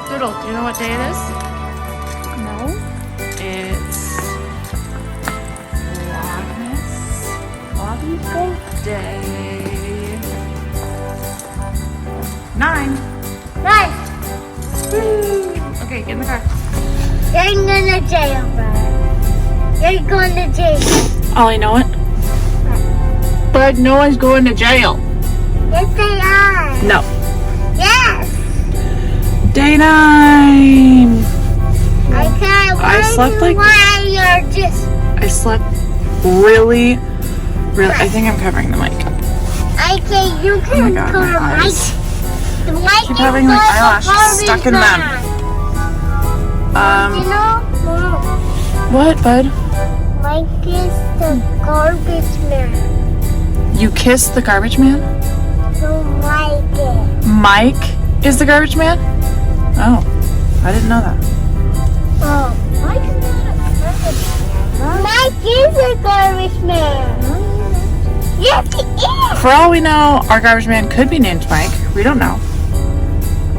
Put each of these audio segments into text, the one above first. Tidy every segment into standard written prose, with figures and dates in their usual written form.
Doodle, do you know what day it is? No. It's Vlogmas Day 9. Woo! Okay, get in the car. You're going to jail, bro. You're going to jail. Ollie, know it? Bud, no one's going to jail. Yes, they are. No. Yes. Day 9. I slept like. Why you're just. I slept really. I think I'm covering the mic. Okay, you can Oh my God, cover my the eyes. mic. The mic Keep is having like like eyelashes stuck in them. You know, Mom, What, bud? Mike is the garbage man. You kissed the garbage man? Don't like it. Mike is the garbage man? Oh, I didn't know that. Oh, Mike is not a garbage man. Mike is a garbage man. Yes, he is. For all we know, our garbage man could be named Mike. We don't know.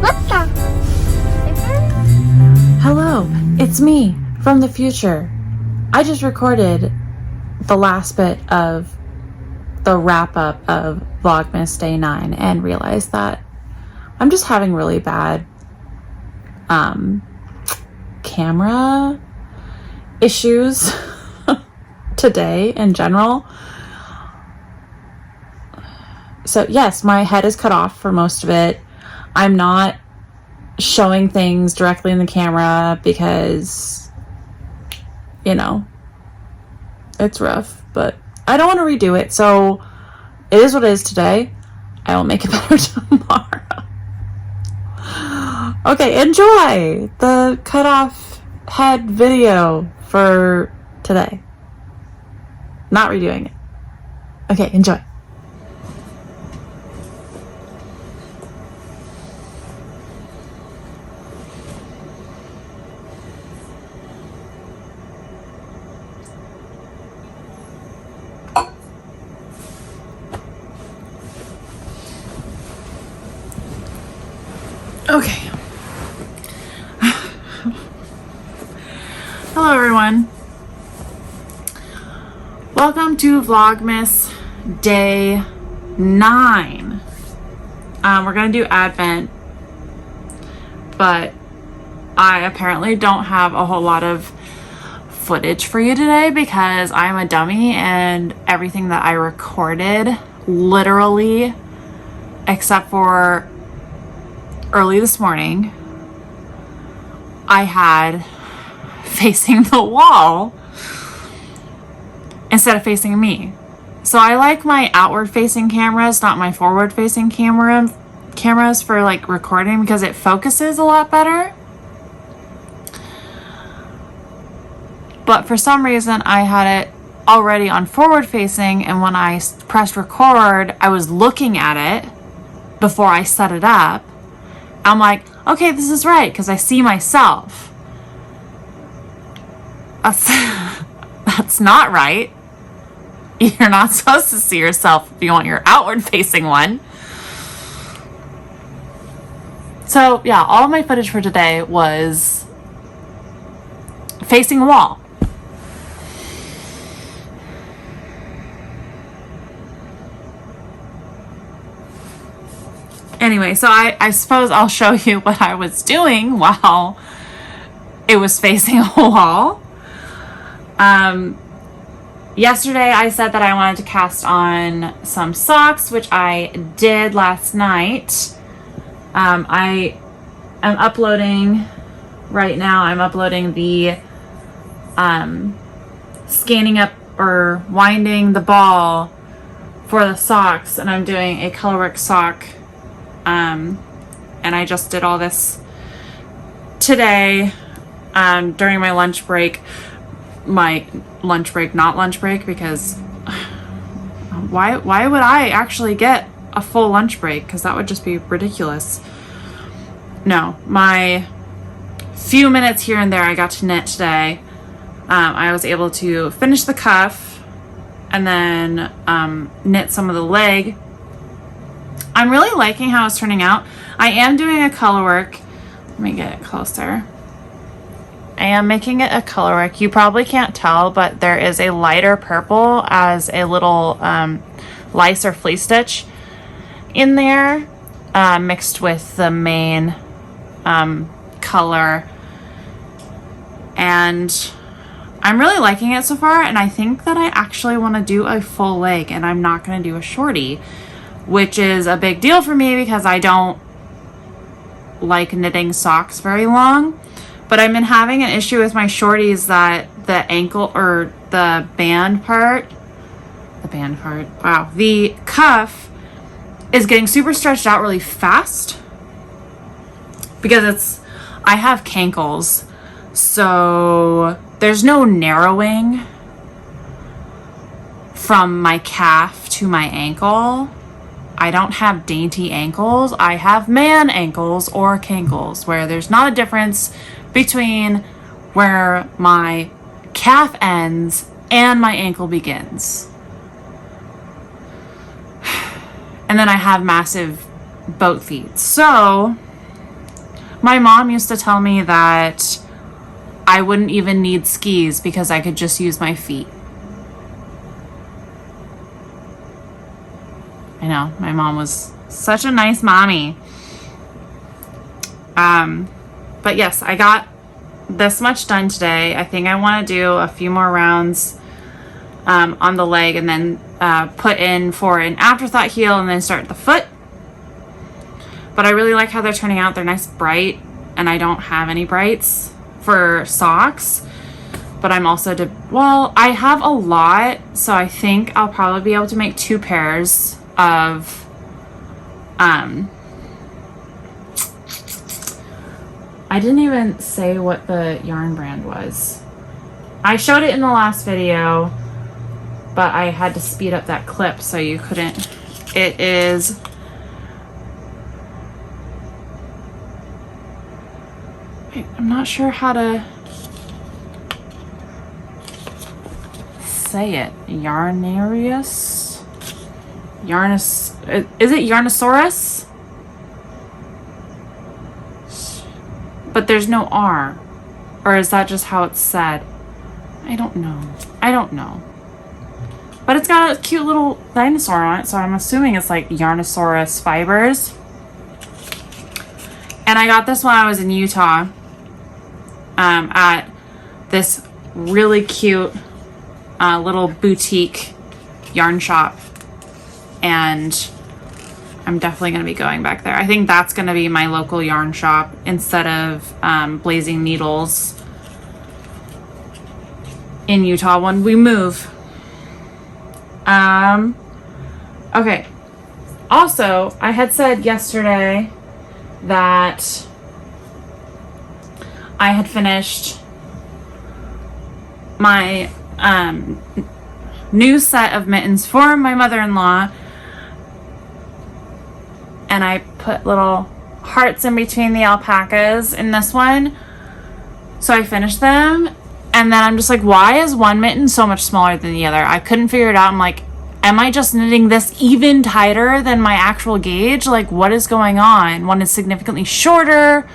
What the? Hello, it's me from the future. I just recorded the last bit of the wrap up of Vlogmas Day 9 and realized that I'm just having really bad camera issues today in general. So yes, my head is cut off for most of it. I'm not showing things directly in the camera because, you know, it's rough, but I don't want to redo it, so it is what it is today. I will make it better tomorrow. Okay, enjoy the cut off head video for today. Not redoing it. Okay, enjoy. Okay. Hello everyone. Welcome to Vlogmas Day 9. We're gonna do Advent, but I apparently don't have a whole lot of footage for you today because I'm a dummy and everything that I recorded, literally, except for early this morning, I had facing the wall instead of facing me. So I like my outward facing cameras, not my forward facing cameras for like recording because it focuses a lot better. But for some reason I had it already on forward facing, and when I pressed record, I was looking at it before I set it up. I'm like, okay, this is right, because I see myself. That's not right. You're not supposed to see yourself if you want your outward facing one. So yeah, all of my footage for today was facing a wall. Anyway, so I suppose I'll show you what I was doing while it was facing a wall. Yesterday I said that I wanted to cast on some socks, which I did last night. I am uploading right now. I'm uploading the scanning up or winding the ball for the socks, and I'm doing a colorwork sock. And I just did all this today during my lunch break. My lunch break, not lunch break, because why would I actually get a full lunch break? Because that would just be ridiculous. No, my few minutes here and there I got to knit today. I was able to finish the cuff and then knit some of the leg. I'm really liking how it's turning out. I am doing a color work. Let me get it closer. I am making it a color work. You probably can't tell, but there is a lighter purple as a little lice or flea stitch in there, mixed with the main color. And I'm really liking it so far, and I think that I actually want to do a full leg, and I'm not going to do a shorty, which is a big deal for me because I don't like knitting socks very long. But I've been having an issue with my shorties that the ankle or the the cuff is getting super stretched out really fast because I have cankles, so there's no narrowing from my calf to my ankle. I don't have dainty ankles. I have man ankles or cankles, where there's not a difference between where my calf ends and my ankle begins. And then I have massive boat feet. So my mom used to tell me that I wouldn't even need skis because I could just use my feet. I know, my mom was such a nice mommy. But yes, I got this much done today. I think I want to do a few more rounds on the leg, and then put in for an afterthought heel, and then start the foot. But I really like how they're turning out. They're nice bright, and I don't have any brights for socks. But I'm also I have a lot, so I think I'll probably be able to make 2 pairs of I didn't even say what the yarn brand was. I showed it in the last video, but I had to speed up that clip so you couldn't. It is I'm not sure how to say it. Is it Yarnosaurus? But there's no R. Or is that just how it's said? I don't know. But it's got a cute little dinosaur on it, so I'm assuming it's like Yarnosaurus fibers. And I got this when I was in Utah at this really cute little boutique yarn shop. And I'm definitely going to be going back there. I think that's going to be my local yarn shop instead of Blazing Needles in Utah when we move. Okay. Also, I had said yesterday that I had finished my new set of mittens for my mother-in-law, and I put little hearts in between the alpacas in this one. So I finished them, and then I'm just like, why is one mitten so much smaller than the other? I couldn't figure it out. I'm like, am I just knitting this even tighter than my actual gauge? Like, what is going on? One is significantly shorter.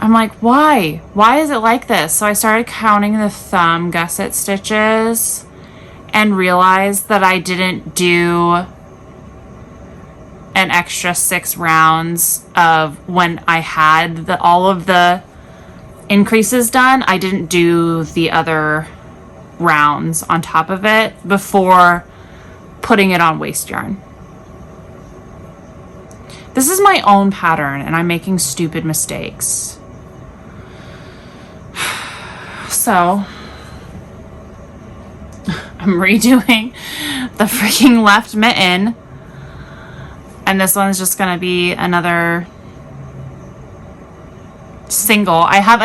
I'm like, why? Why is it like this? So I started counting the thumb gusset stitches and realized that I didn't do an extra 6 rounds of when I had all of the increases done. I didn't do the other rounds on top of it before putting it on waste yarn. This is my own pattern, and I'm making stupid mistakes. So I'm redoing the freaking left mitten, and this one's just gonna be another single. I have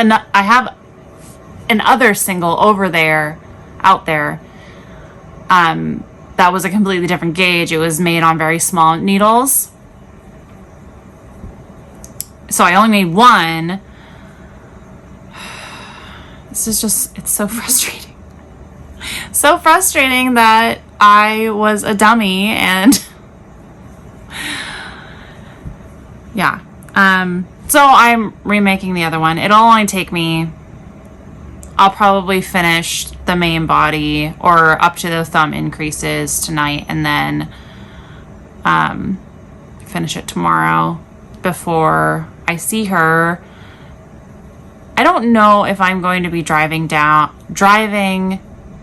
another single over there, out there. That was a completely different gauge. It was made on very small needles, so I only made one. This is just, it's so frustrating. so frustrating that I was a dummy and yeah. So I'm remaking the other one. It'll only take me, I'll probably finish the main body or up to the thumb increases tonight and then finish it tomorrow before I see her. I don't know if I'm going to be driving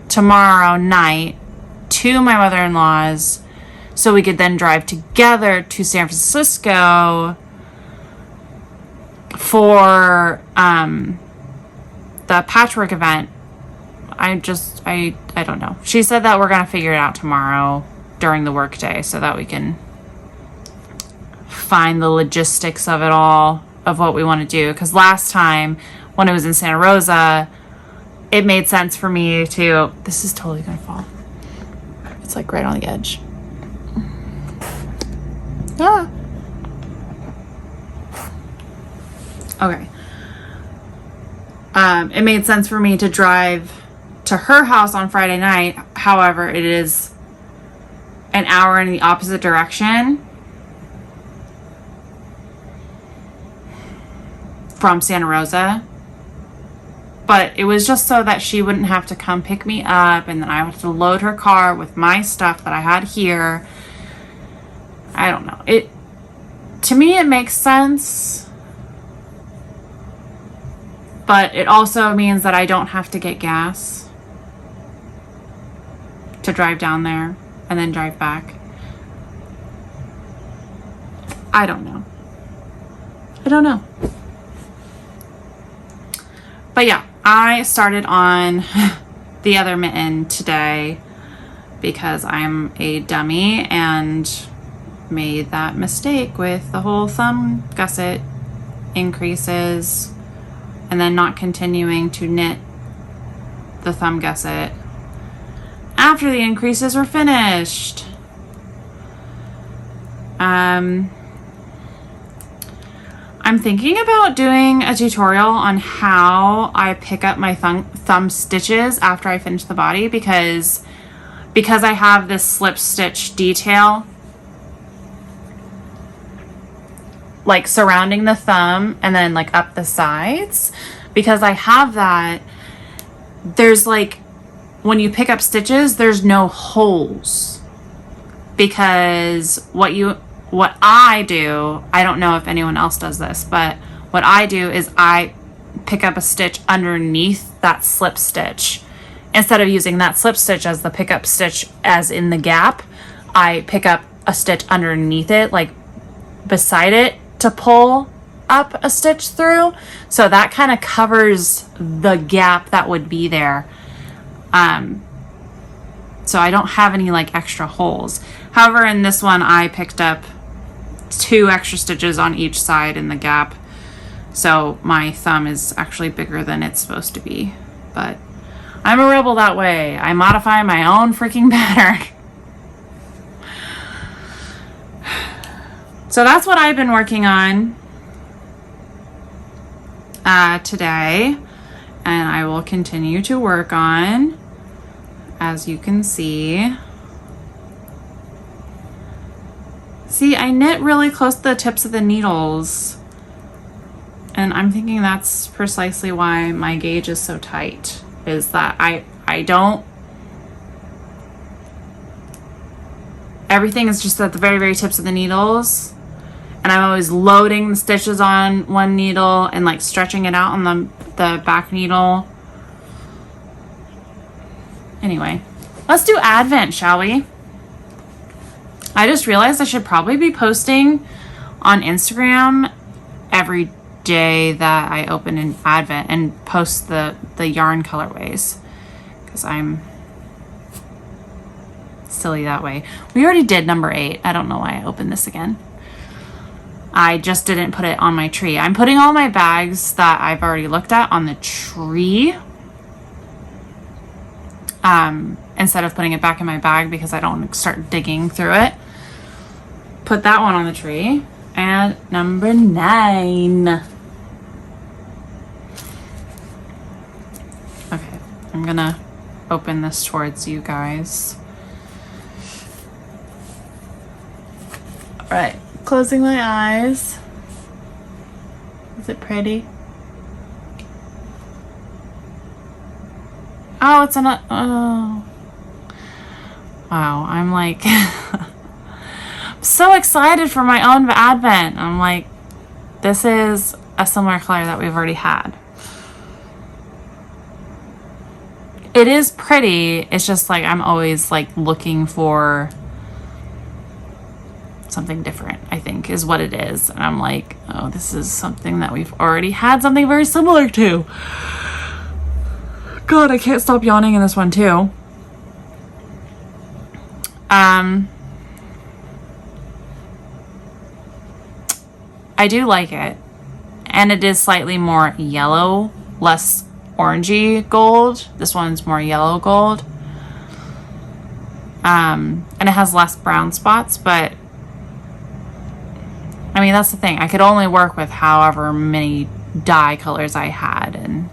tomorrow night to my mother-in-law's so we could then drive together to San Francisco for the patchwork event. I don't know. She said that we're gonna figure it out tomorrow during the workday so that we can find the logistics of it all, of what we want to do. Because last time when it was in Santa Rosa, it made sense for me to, this is totally gonna fall. It's like right on the edge. Ah. Okay. It made sense for me to drive to her house on Friday night. However, it is an hour in the opposite direction from Santa Rosa. But it was just so that she wouldn't have to come pick me up and then I would have to load her car with my stuff that I had here. I don't know. To me, it makes sense. But it also means that I don't have to get gas to drive down there and then drive back. I don't know. But yeah, I started on the other mitten today because I'm a dummy and made that mistake with the whole thumb gusset increases and then not continuing to knit the thumb gusset after the increases were finished. I'm thinking about doing a tutorial on how I pick up my thumb stitches after I finish the body because I have this slip stitch detail like surrounding the thumb and then like up the sides. Because I have that, there's like, when you pick up stitches, there's no holes. Because what I do, I don't know if anyone else does this, but what I do is I pick up a stitch underneath that slip stitch. Instead of using that slip stitch as the pickup stitch as in the gap, I pick up a stitch underneath it, like beside it, to pull up a stitch through. So that kind of covers the gap that would be there. So I don't have any like extra holes. However, in this one, I picked up 2 extra stitches on each side in the gap. So my thumb is actually bigger than it's supposed to be. But I'm a rebel that way. I modify my own freaking pattern. So that's what I've been working on today. And I will continue to work on, as you can see. See, I knit really close to the tips of the needles. And I'm thinking that's precisely why my gauge is so tight, is that I don't, everything is just at the very, very tips of the needles. And I'm always loading the stitches on one needle and like stretching it out on the back needle. Anyway, let's do Advent, shall we? I just realized I should probably be posting on Instagram every day that I open an Advent and post the yarn colorways, because I'm silly that way. We already did number 8. I don't know why I opened this again. I just didn't put it on my tree. I'm putting all my bags that I've already looked at on the tree, instead of putting it back in my bag because I don't want to start digging through it. Put that one on the tree. And number 9. Okay, I'm gonna open this towards you guys. All right, closing my eyes. Is it pretty? Oh, it's an, oh. Wow, I'm like, so excited for my own advent. I'm like, this is a similar color that we've already had. It is pretty. It's just like I'm always like looking for something different, I think is what it is. And I'm like, oh, this is something that we've already had something very similar to. God, I can't stop yawning in this one too. I do like it. And it is slightly more yellow, less orangey gold. This one's more yellow gold. And it has less brown spots, but I mean, that's the thing. I could only work with however many dye colors I had, and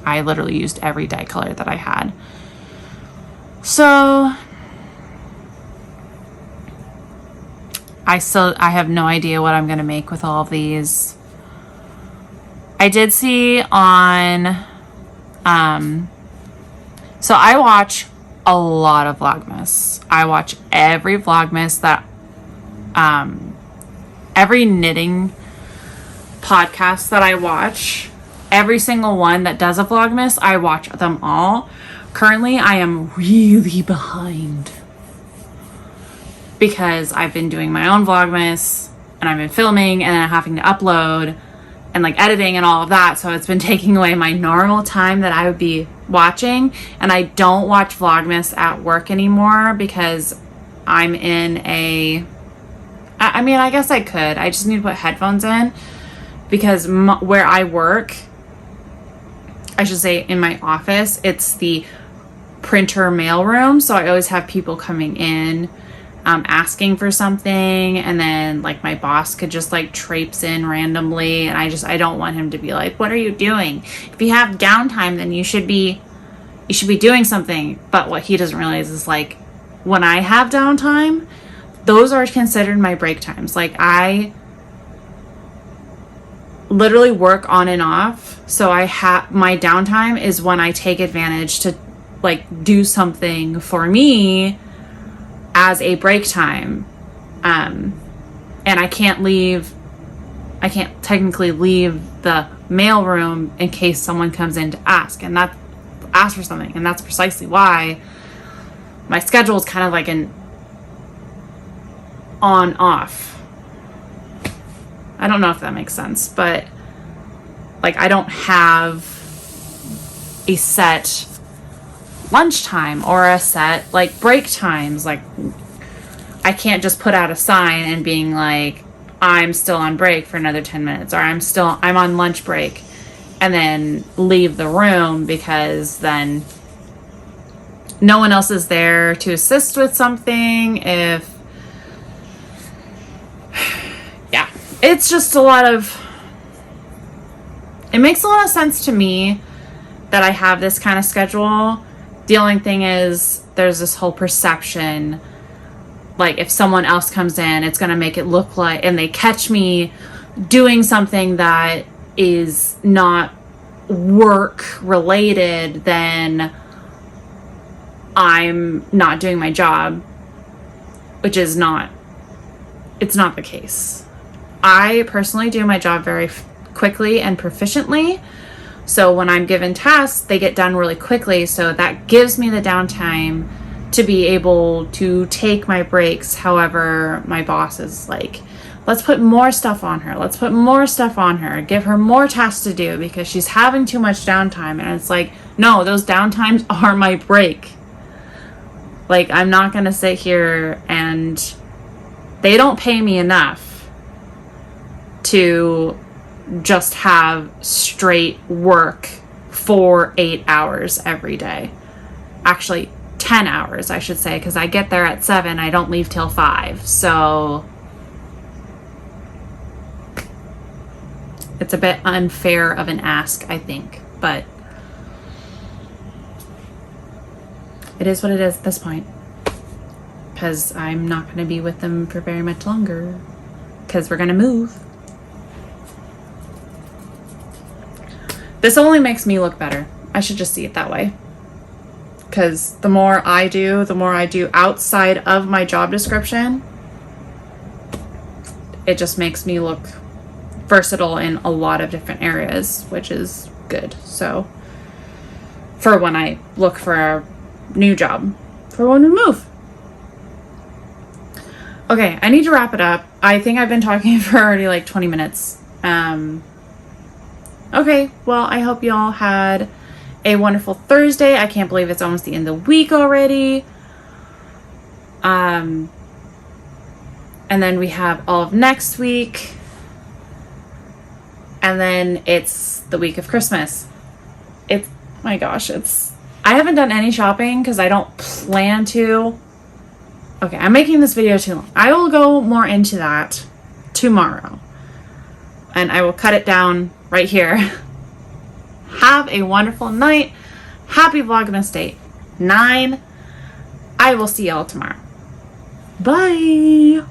I literally used every dye color that I had. So I have no idea what I'm going to make with all of these. I did see on, so I watch a lot of Vlogmas. I watch every Vlogmas that, every knitting podcast that I watch, every single one that does a Vlogmas, I watch them all. Currently, I am really behind because I've been doing my own Vlogmas and I've been filming and then having to upload and like editing and all of that. So it's been taking away my normal time that I would be watching. And I don't watch Vlogmas at work anymore because I'm in a, I mean, I guess I could. I just need to put headphones in because where I work, I should say in my office, it's the printer mail room. So I always have people coming in asking for something, and then like my boss could just like traipse in randomly, and I don't want him to be like, what are you doing? If you have downtime, then you should be doing something. But what he doesn't realize is like when I have downtime, those are considered my break times. Like I literally work on and off, so I have my downtime is when I take advantage to like do something for me as a break time. And I can't technically leave the mail room in case someone comes in to ask for something. And that's precisely why my schedule is kind of like an on off. I don't know if that makes sense, but like I don't have a set lunchtime or a set like break times. Like I can't just put out a sign and being like, I'm still on break for another 10 minutes, or I'm on lunch break, and then leave the room because then no one else is there to assist with something. If yeah, it's just it makes a lot of sense to me that I have this kind of schedule. The only thing is there's this whole perception, like if someone else comes in, it's going to make it look like, and they catch me doing something that is not work related, then I'm not doing my job, which is it's not the case. I personally do my job very quickly and proficiently. So when I'm given tasks, they get done really quickly. So that gives me the downtime to be able to take my breaks. However, my boss is like, let's put more stuff on her. Let's put more stuff on her. Give her more tasks to do because she's having too much downtime. And it's like, no, those downtimes are my break. Like, I'm not going to sit here and they don't pay me enough to just have straight work for 8 hours every day. Actually, 10 hours, I should say, because I get there at 7. I don't leave till 5. So it's a bit unfair of an ask, I think. But it is what it is at this point. Because I'm not going to be with them for very much longer. Because we're going to move. This only makes me look better. I should just see it that way. Because the more I do outside of my job description, it just makes me look versatile in a lot of different areas, which is good. So, for when I look for a new job, for when we move. Okay, I need to wrap it up. I think I've been talking for already like 20 minutes. Okay, well, I hope you all had a wonderful Thursday. I can't believe it's almost the end of the week already. And then we have all of next week. And then it's the week of Christmas. My gosh, I haven't done any shopping because I don't plan to. Okay, I'm making this video too long. I will go more into that tomorrow. And I will cut it down right here. Have a wonderful night. Happy Vlogmas Day 9. I will see y'all tomorrow. Bye.